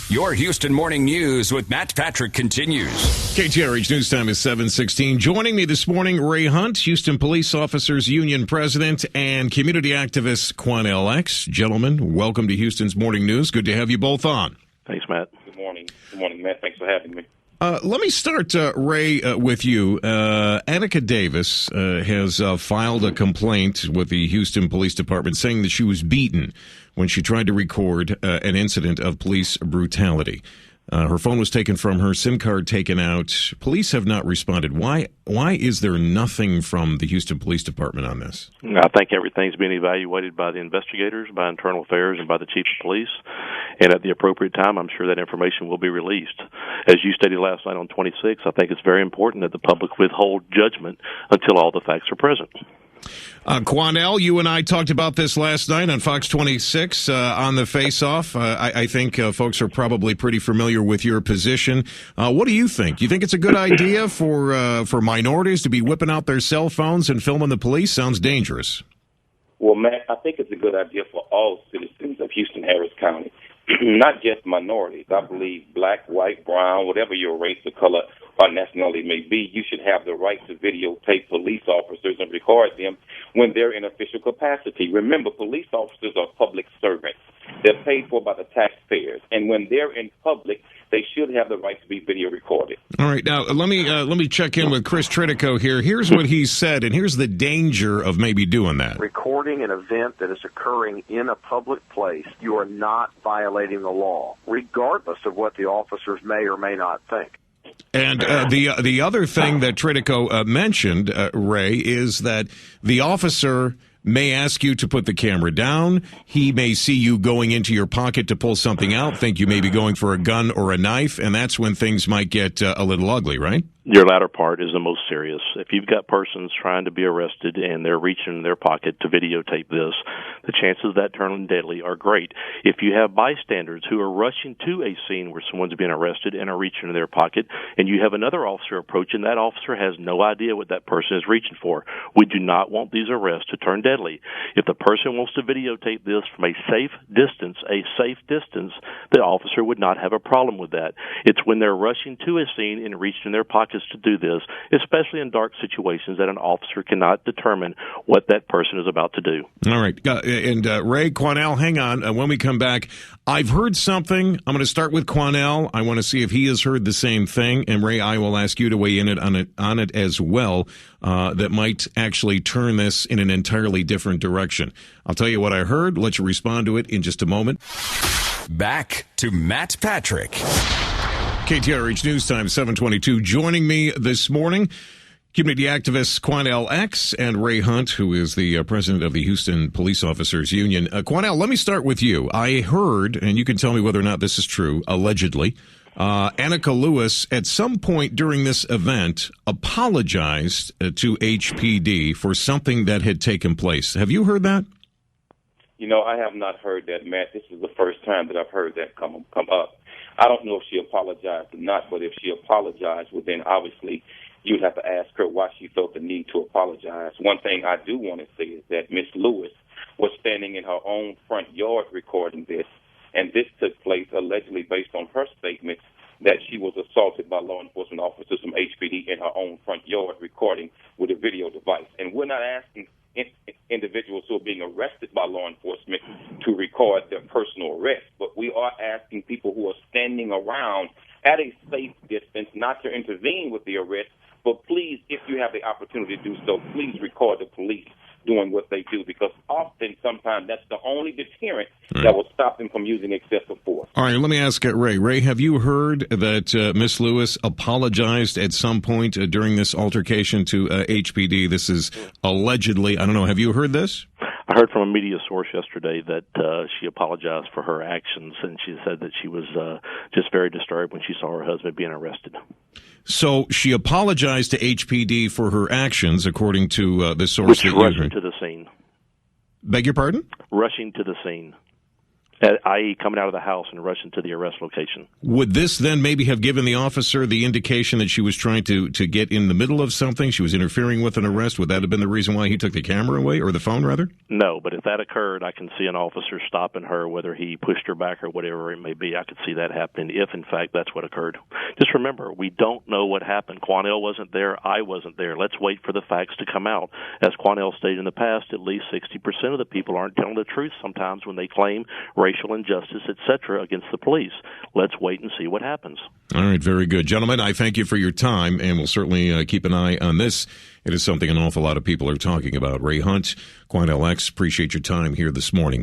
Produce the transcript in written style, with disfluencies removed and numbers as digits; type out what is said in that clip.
Your Houston Morning News with Matt Patrick continues. KTRH News Time is 7:16. Joining me this morning, Ray Hunt, Houston Police Officers Union President, and community activist Quanell X. Gentlemen, welcome to Houston's Morning News. Good to have you both on. Thanks, Matt. Good morning. Good morning, Matt. Thanks for having me. Let me start, Ray, with you. Annika Davis has filed a complaint with the Houston Police Department saying that she was beaten when she tried to record an incident of police brutality. Her phone was taken from her, SIM card taken out. Police have not responded. Why is there nothing from the Houston Police Department on this? I think everything's being evaluated by the investigators, by Internal Affairs, and by the Chief of Police. And at the appropriate time, I'm sure that information will be released. As you stated last night on 26, I think it's very important that the public withhold judgment until all the facts are present. Quanell, you and I talked about this last night on Fox 26 on the Face-Off. I think folks are probably pretty familiar with your position. What do you think? Do you think it's a good idea for minorities to be whipping out their cell phones and filming the police? Sounds dangerous. Well, Matt, I think it's a good idea for all citizens of Houston-Harris County, not just minorities. I believe black, white, brown, whatever your race or color or nationality may be, you should have the right to videotape police officers and record them when they're in official capacity. Remember, police officers are public servants. They're paid for by the taxpayers. And when they're in public, they should have the right to be video recorded. All right. Now, let me check in with Chris Tritico here. Here's what he said, and here's the danger of maybe doing that. Recording an event that is occurring in a public place, you are not violating the law, regardless of what the officers may or may not think. And the other thing that Tritico mentioned, Ray, is that the officer may ask you to put the camera down. He may see you going into your pocket to pull something out, think you may be going for a gun or a knife, and that's when things might get a little ugly, right? Your latter part is the most serious. If you've got persons trying to be arrested and they're reaching in their pocket to videotape this, the chances of that turning deadly are great. If you have bystanders who are rushing to a scene where someone's being arrested and are reaching in their pocket, and you have another officer approaching, that officer has no idea what that person is reaching for. We do not want these arrests to turn deadly. If the person wants to videotape this from a safe distance, the officer would not have a problem with that. It's when they're rushing to a scene and reaching in their pockets to do this, especially in dark situations, that an officer cannot determine what that person is about to do. All right. And Ray, Quanell, hang on. When we come back, I've heard something. I'm going to start with Quanell. I want to see if he has heard the same thing. And Ray, I will ask you to weigh in on it as well. That might actually turn this in an entirely different direction. I'll tell you what I heard. Let you respond to it in just a moment. Back to Matt Patrick. KTRH News Time, 7:22. Joining me this morning, community activists Quanell X and Ray Hunt, who is the president of the Houston Police Officers Union. Quanell, let me start with you. I heard, and you can tell me whether or not this is true, allegedly, Annika Lewis, at some point during this event, apologized to HPD for something that had taken place. Have you heard that? You know, I have not heard that, Matt. This is the first time that I've heard that come up. I don't know if she apologized or not, but if she apologized, well, then obviously you'd have to ask her why she felt the need to apologize. One thing I do want to say is that Miss Lewis was standing in her own front yard recording this, and this took place allegedly based on her statements that she was assaulted by law enforcement officers from HPD in her own front yard recording with a video device. And we're not asking individuals who are being arrested by law enforcement to record their personal arrest, but we are asking people who are standing around at a safe distance not to intervene with the arrest, but please, if you have the opportunity to do so, please record the police doing what they do, because sometimes that's the only deterrent that will stop them from using excessive force. All right, let me ask Ray. Ray, have you heard that Miss Lewis apologized at some point during this altercation to HPD? This is allegedly, I don't know, have you heard this? I heard from a media source yesterday that she apologized for her actions, and she said that she was just very disturbed when she saw her husband being arrested. So she apologized to HPD for her actions, according to the source. Which rushing to the scene. Beg your pardon? Rushing to the scene. i.e. coming out of the house and rushing to the arrest location. Would this then maybe have given the officer the indication that she was trying to get in the middle of something? She was interfering with an arrest? Would that have been the reason why he took the camera away, or the phone, rather? No, but if that occurred, I can see an officer stopping her, whether he pushed her back or whatever it may be. I could see that happening if, in fact, that's what occurred. Just remember, we don't know what happened. Quanell wasn't there. I wasn't there. Let's wait for the facts to come out. As Quanell stated in the past, at least 60% of the people aren't telling the truth sometimes when they claim racial injustice, etc., against the police. Let's wait and see what happens. All right, very good. Gentlemen, I thank you for your time, and we'll certainly keep an eye on this. It is something an awful lot of people are talking about. Ray Hunt, Quanell X, appreciate your time here this morning.